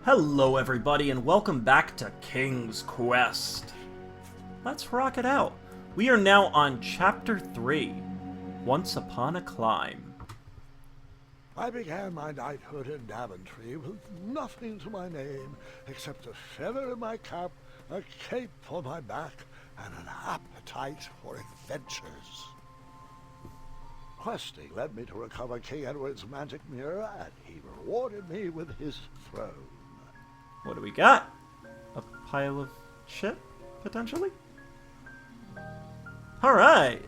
Hello everybody and welcome back to King's Quest. Let's rock it out. We are now on Chapter 3, Once Upon a Climb. I began my knighthood in Daventry with nothing to my name except a feather in my cap, a cape on my back, and an appetite for adventures. Questing led me to recover King Edward's magic mirror, and he rewarded me with his throne. What do we got? A pile of shit, potentially? Alright!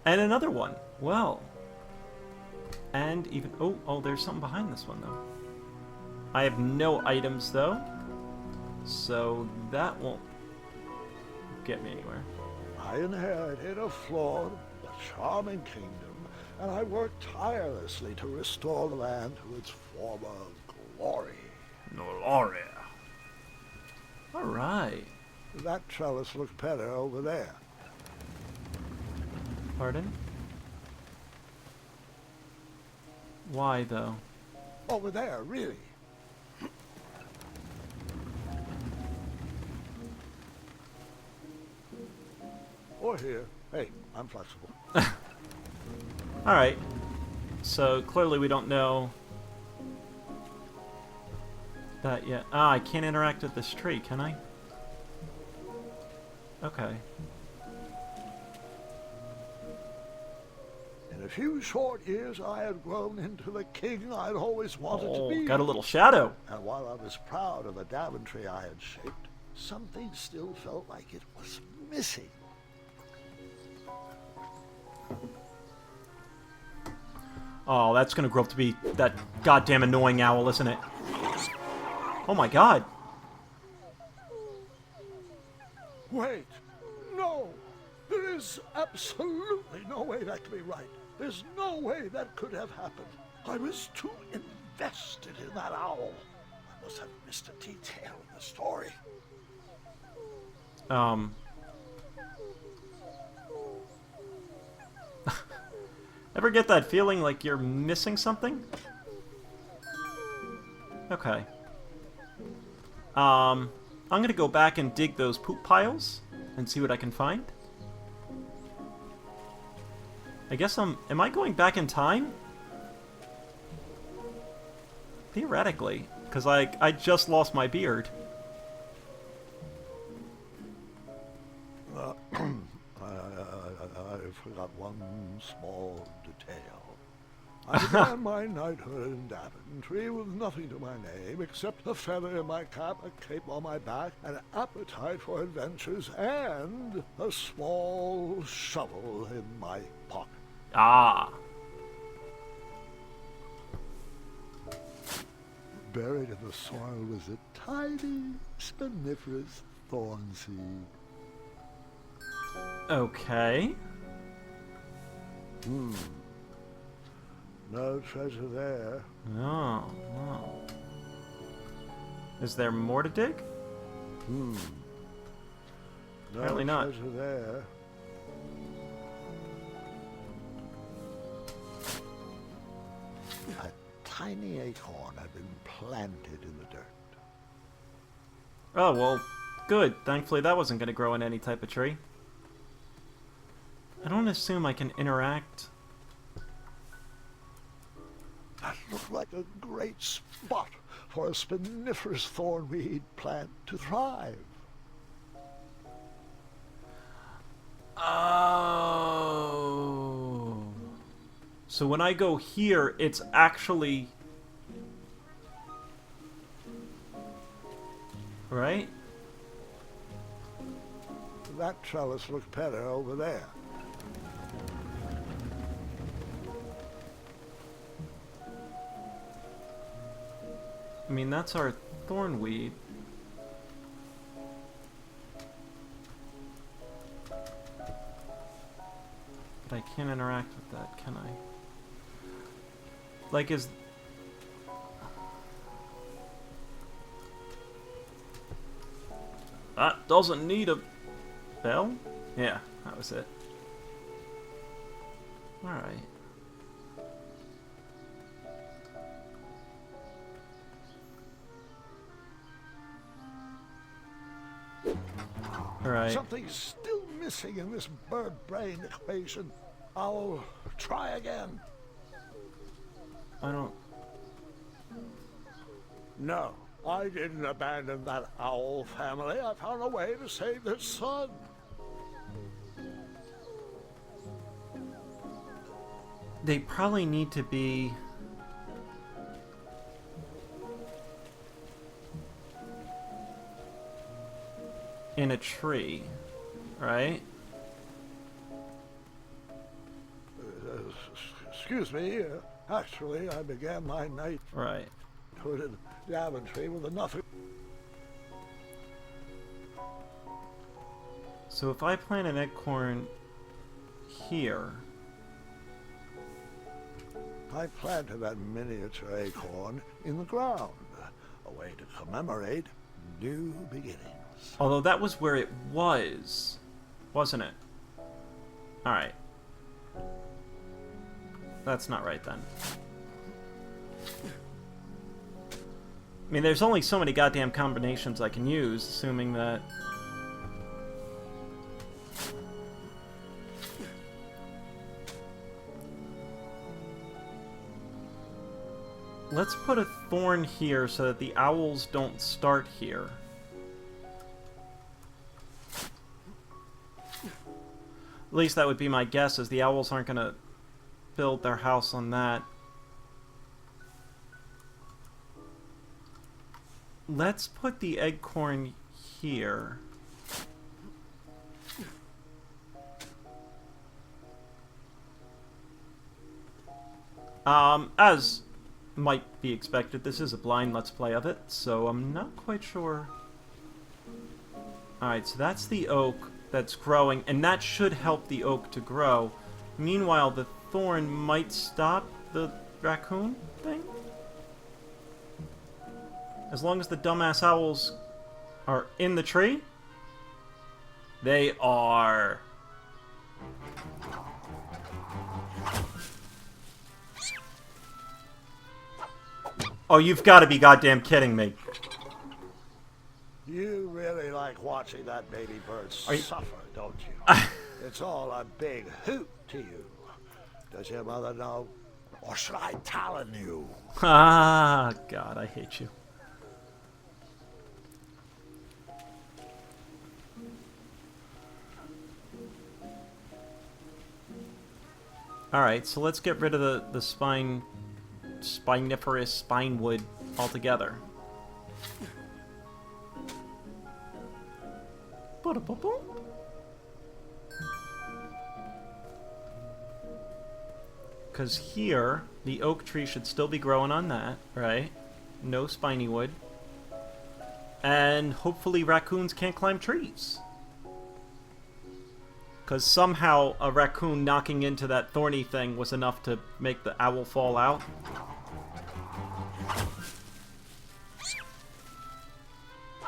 And another one. Well. And even... Oh, there's something behind this one, though. I have no items, though. So that won't get me anywhere. I inherited a flawed but charming kingdom, and I worked tirelessly to restore the land to its former glory. Gloria. Alright. That trellis looks better over there. Pardon? Why, though? Over there, really. Or here. Hey, I'm flexible. Alright. So, clearly we don't know that yet. I can't interact with this tree, can I? Okay. In a few short years, I had grown into the king I'd always wanted to be. Got a little shadow. And while I was proud of the Daventry I had shaped, something still felt like it was missing. Oh, that's gonna grow up to be that goddamn annoying owl, isn't it? Oh my god. Wait, no! There is absolutely no way that could be right. There's no way that could have happened. I was too invested in that owl. I must have missed a detail in the story. Ever get that feeling like you're missing something? Okay. I'm gonna go back and dig those poop piles and see what I can find. I guess am I going back in time? Theoretically, because I just lost my beard. I forgot one small detail. I began my knighthood in Daventry with nothing to my name except a feather in my cap, a cape on my back, an appetite for adventures, and a small shovel in my pocket. Ah. Buried in the soil was a tiny, spiniferous thorn seed. Okay. No treasure there. Oh, no. Is there more to dig? No Apparently not. treasure there. A tiny acorn had been planted in the dirt. Oh, well, good. Thankfully that wasn't going to grow in any type of tree. I don't assume I can interact. That looked like a great spot for a spiniferous thornweed plant to thrive. Oh. So when I go here, it's actually... Right? That trellis looked better over there. I mean, that's our thornweed. But I can't interact with that, can I? Like, is... That doesn't need a bell? Yeah, that was it. Alright. Right. Something's still missing in this bird brain equation. I'll try again. I don't... No, I didn't abandon that owl family. I found a way to save their son. They probably need to be... in a tree, right? Excuse me. Actually, I began my night Right. in Daventry with enough. So if I plant an acorn here... I planted that miniature acorn in the ground, a way to commemorate new beginnings. Although that was where it was, wasn't it? Alright. That's not right then. I mean, there's only so many goddamn combinations I can use, assuming that... Let's put a thorn here so that the owls don't start here. At least that would be my guess, as the owls aren't going to build their house on that. Let's put the acorn here. As might be expected, this is a blind Let's Play of it, so I'm not quite sure. Alright, so that's the oak that's growing, and that should help the oak to grow. Meanwhile, the thorn might stop the raccoon thing? As long as the dumbass owls are in the tree? They are. Oh, you've got to be goddamn kidding me. You really like watching that baby bird suffer, don't you? It's all a big hoot to you. Does your mother know? Or should I talon you? Ah, God, I hate you. Alright, so let's get rid of the spiniferous spine wood altogether. Because here, the oak tree should still be growing on that, right? No spiny wood. And hopefully raccoons can't climb trees. Because somehow a raccoon knocking into that thorny thing was enough to make the owl fall out.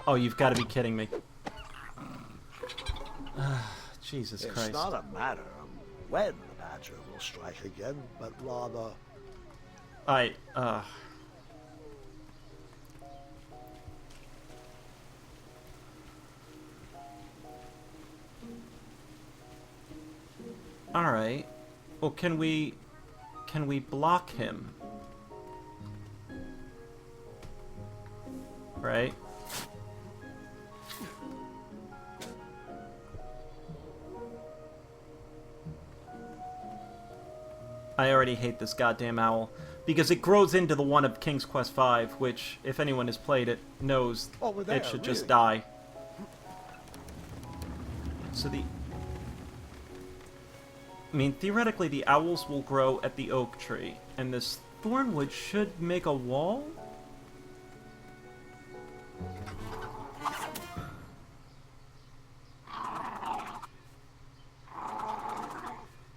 Oh, you've got to be kidding me. Jesus Christ. It's not a matter of when the badger will strike again, but rather... Alright. Well, can we block him? Right? I already hate this goddamn owl. Because it grows into the one of King's Quest V, which, if anyone has played it, knows it should just die. So I mean, theoretically, the owls will grow at the oak tree, and this thornwood should make a wall?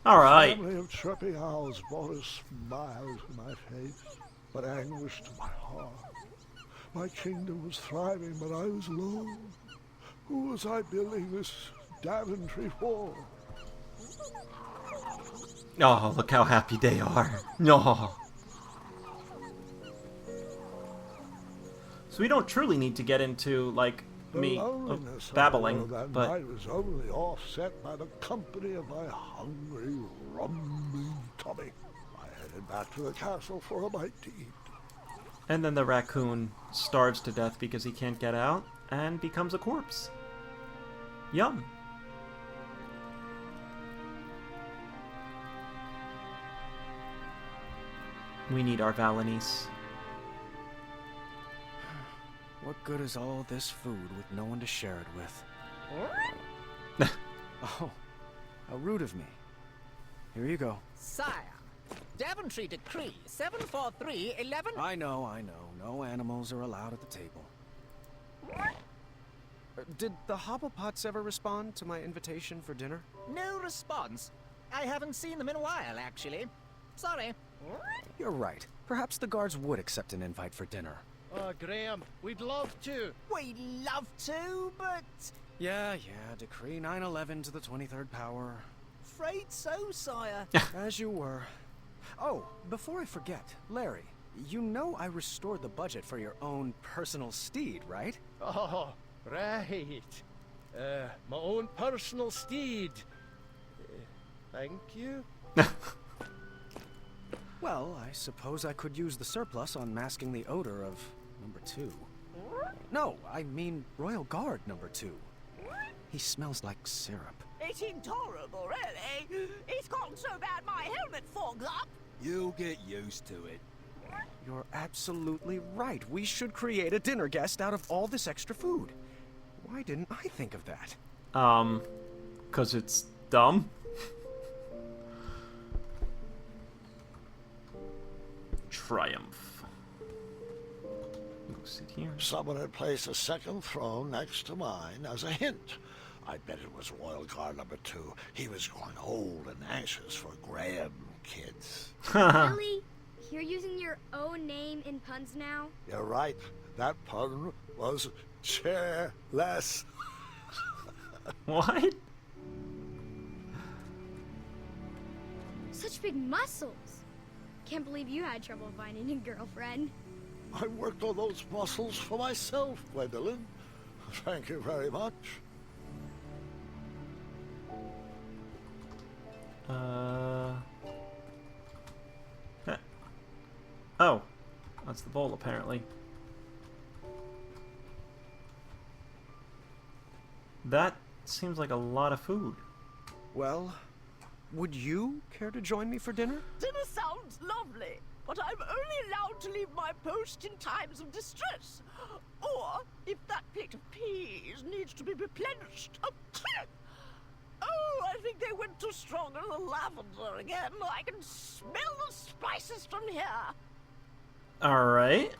Alright. A family of chirping owls brought a smile to my face, but anguish to my heart. My kingdom was thriving, but I was alone. Who was I building this Daventry for? Oh, look how happy they are. No. So we don't truly need to get into, like... me loneliness, babbling, however, that but night was only offset by the company of my hungry, rumbling tummy. I headed back to the castle for a bite to eat. and then the raccoon starves to death because he can't get out and becomes a corpse. Yum. We need our Valenice. What good is all this food with no one to share it with? Oh, how rude of me. Here you go. Sire, Daventry Decree 74311. I know. No animals are allowed at the table. Did the Hobblepots ever respond to my invitation for dinner? No response. I haven't seen them in a while, actually. Sorry. You're right. Perhaps the guards would accept an invite for dinner. Oh, Graham, we'd love to. We'd love to, but Yeah, Decree 911 to the 23rd power. afraid so, sire. As you were. Oh, before I forget, Larry, you know I restored the budget for your own personal steed, right? Oh, right. My own personal steed. Thank you. Well, I suppose I could use the surplus on masking the odor of number 2. No, I mean Royal Guard number 2. He smells like syrup. It's intolerable, really. It's gotten so bad my helmet fogs up. You'll get used to it. You're absolutely right. We should create a dinner guest out of all this extra food. Why didn't I think of that? 'Cause it's dumb. Triumph. Go sit here. Someone had placed a second throne next to mine as a hint. I bet it was Royal Guard number 2. He was growing old and anxious for Graham kids. Really? You're using your own name in puns now? You're right. That pun was chairless. What? Such big muscles. Can't believe you had trouble finding a girlfriend. I worked on those muscles for myself, Gwendolyn. Thank you very much. eh. Oh, that's the bowl apparently. That seems like a lot of food. Well, would you care to join me for dinner? Dinner sounds lovely, but I'm only allowed to leave my post in times of distress. Or if that plate of peas needs to be replenished. Oh, I think they went too strong on the lavender again. I can smell the spices from here. Alright.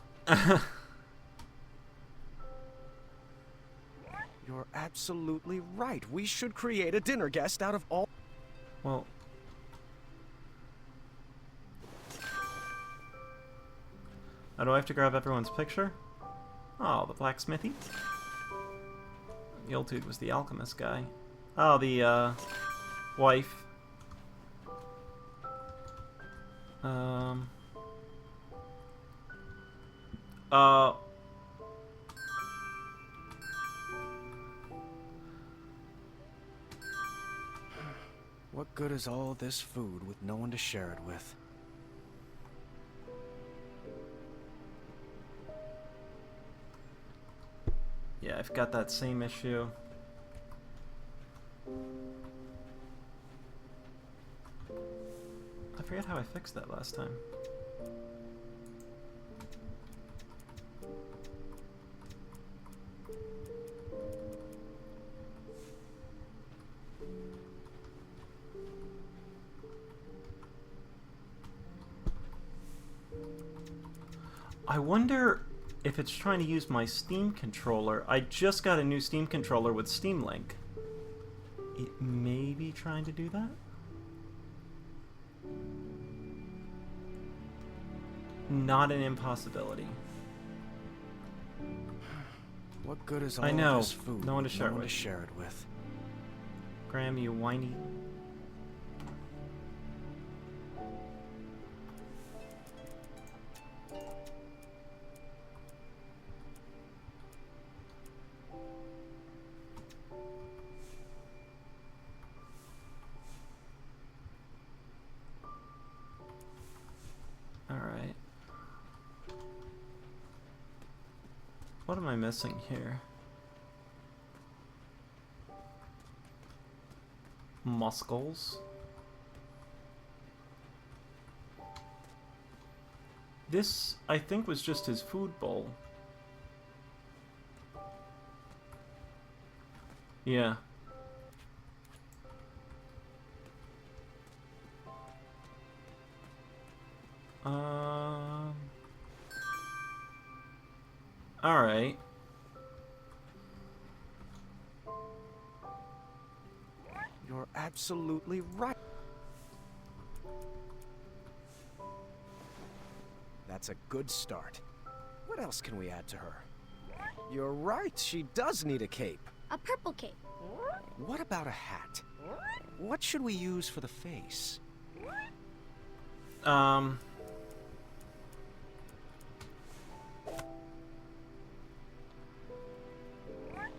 You're absolutely right. We should create a dinner guest out of all... Well... Oh, do I have to grab everyone's picture? Oh, the blacksmithy? The old dude was the alchemist guy. Oh, the, wife. What good is all this food with no one to share it with? Yeah, I've got that same issue. I forget how I fixed that last time. I wonder if it's trying to use my Steam controller. I just got a new Steam controller with Steam Link. It may be trying to do that? Not an impossibility. What good is all I know. this food No one to with share it no one with. to share it with? Graham, you whiny. What am I missing here? Muscles. This, I think, was just his food bowl. Yeah. Alright. You're absolutely right. That's a good start. What else can we add to her? You're right, she does need a cape. A purple cape. What about a hat? What should we use for the face?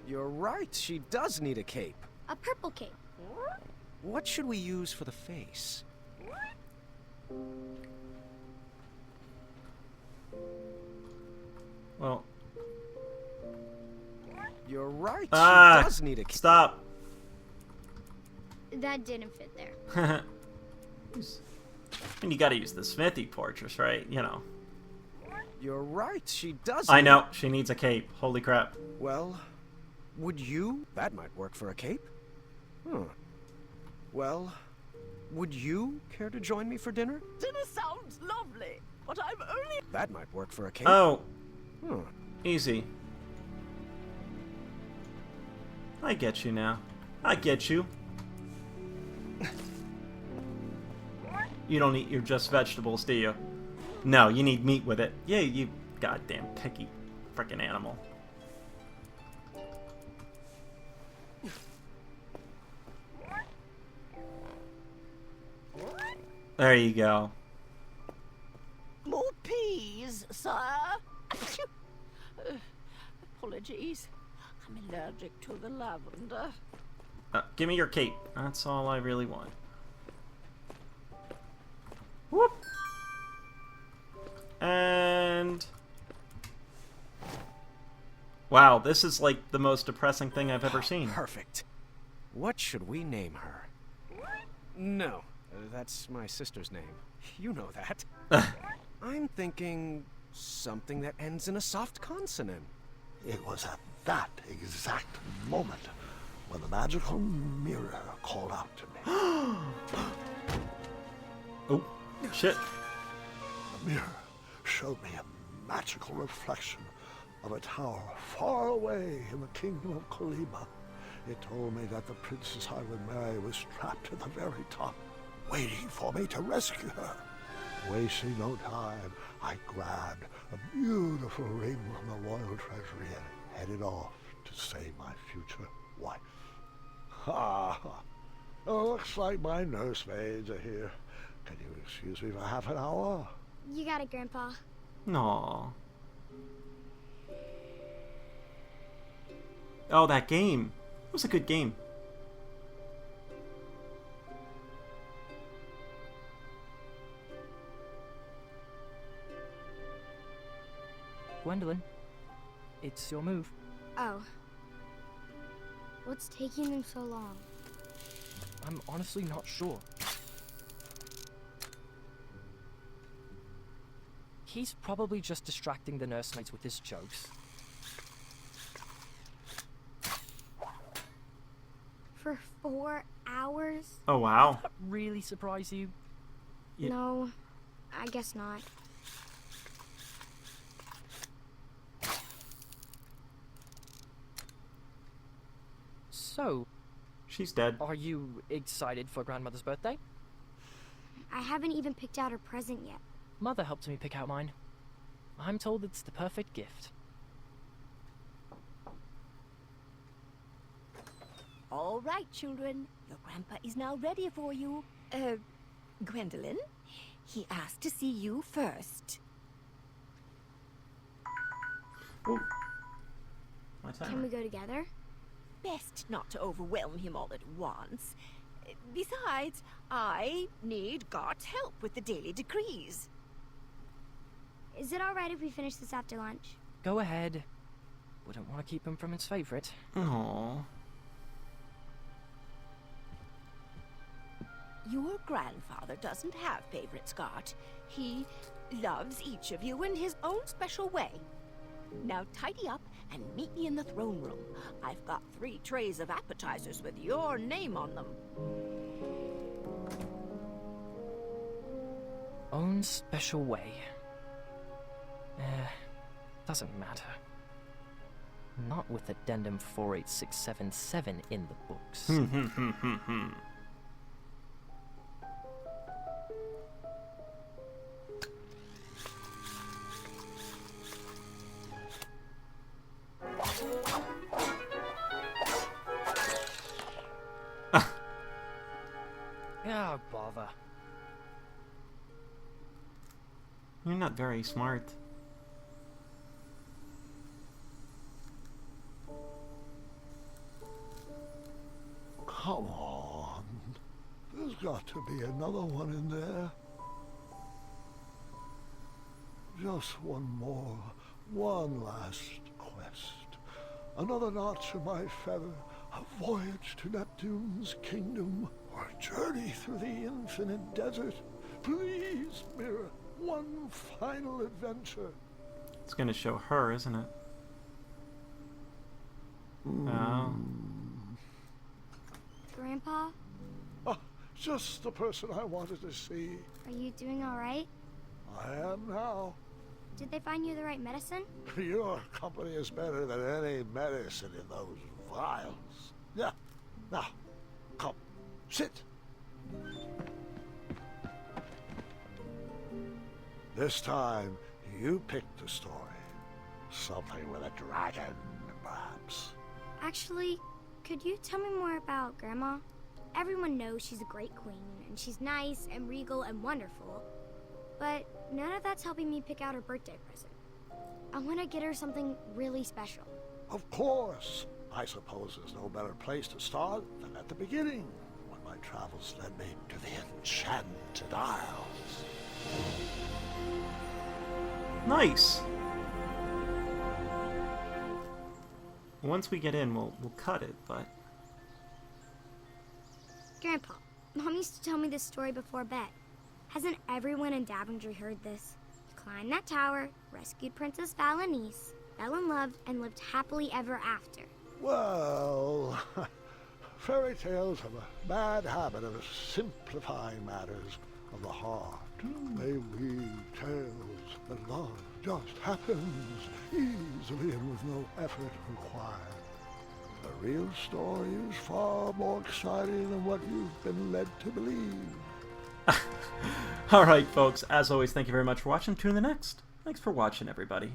You're right, she does need a cape. A purple cape. What should we use for the face? Well. You're right, she Ah! does need a cape. Stop! That didn't fit there. And you gotta use the Smithy fortress, right? You know. You're right, she does I need- know, she needs a cape. Holy crap. Well, would you? That might work for a cape. Well, would you care to join me for dinner? Dinner sounds lovely, but I'm only... That might work for a cape. Oh, Hmm. easy. I get you now. I get you. You don't eat your just vegetables, do you? No, you need meat with it. Yeah, you goddamn picky frickin' animal. There you go. More peas, sir? Apologies. I'm allergic to the lavender. Give me your cape. That's all I really want. Whoop. And... wow, this is like the most depressing thing I've ever seen. Perfect. What should we name her? No, that's my sister's name. You know that. I'm thinking something that ends in a soft consonant. It was at that exact moment when the magical mirror called out to me. Oh, shit. The mirror showed me a magical reflection of a tower far away in the kingdom of Kolima. It told me that the princess I would marry was trapped at the very top, waiting for me to rescue her. Wasting no time, I grabbed a beautiful ring from the royal treasury and headed off to save my future wife. Ha! Looks like my nursemaids are here. Can you excuse me for half an hour? You got it, Grandpa. Aww. Oh, that game. It was a good game. Gwendolyn, it's your move. Oh. What's taking them so long? I'm honestly not sure. He's probably just distracting the nursemaids with his jokes. For 4 hours? Oh, wow. That really surprise you? Yeah. No, I guess not. So, She's dead. are you excited for Grandmother's birthday? I haven't even picked out her present yet. Mother helped me pick out mine. I'm told it's the perfect gift. All right, children. Your grandpa is now ready for you. Gwendolyn, he asked to see you first. Ooh. My timer. Can we go together? Best not to overwhelm him all at once. Besides, I need God's help with the daily decrees. Is it alright if we finish this after lunch? Go ahead. Wouldn't want to keep him from his favorite. Aww. Your grandfather doesn't have favorites, Scott. He loves each of you in his own special way. Now tidy up and meet me in the throne room. I've got 3 trays of appetizers with your name on them. Own special way. Doesn't matter. Not with Addendum 48677 in the books. Oh, bother. You're not very smart. Come on. There's got to be another one in there. Just one more. One last quest. Another notch of my feather. A voyage to Neptune's kingdom. Or a journey through the infinite desert. Please, Mira. One final adventure. It's gonna show her, isn't it? Oh. Grandpa, Ah, just the person I wanted to see. are you doing all right? I am now. Did they find you the right medicine? Your company is better than any medicine in those vials. Yeah. Now, come, sit. This time, you pick the story. Something with a dragon, perhaps. Actually, could you tell me more about Grandma? Everyone knows she's a great queen, and she's nice and regal and wonderful. But none of that's helping me pick out her birthday present. I want to get her something really special. Of course. I suppose there's no better place to start than at the beginning, when my travels led me to the Enchanted Isles. Nice. Once we get in, we'll cut it, but Grandpa, Mom used to tell me this story before bed. Hasn't everyone in Daventry heard this? You climbed that tower, rescued Princess Valenice, fell in love, and lived happily ever after. Well, fairy tales have a bad habit of simplifying matters of the heart. They weave tales that love just happens easily and with no effort required. The real story is far more exciting than what you've been led to believe. alright folks, as always, thank you very much for watching. Tune in the next. Thanks for watching, everybody.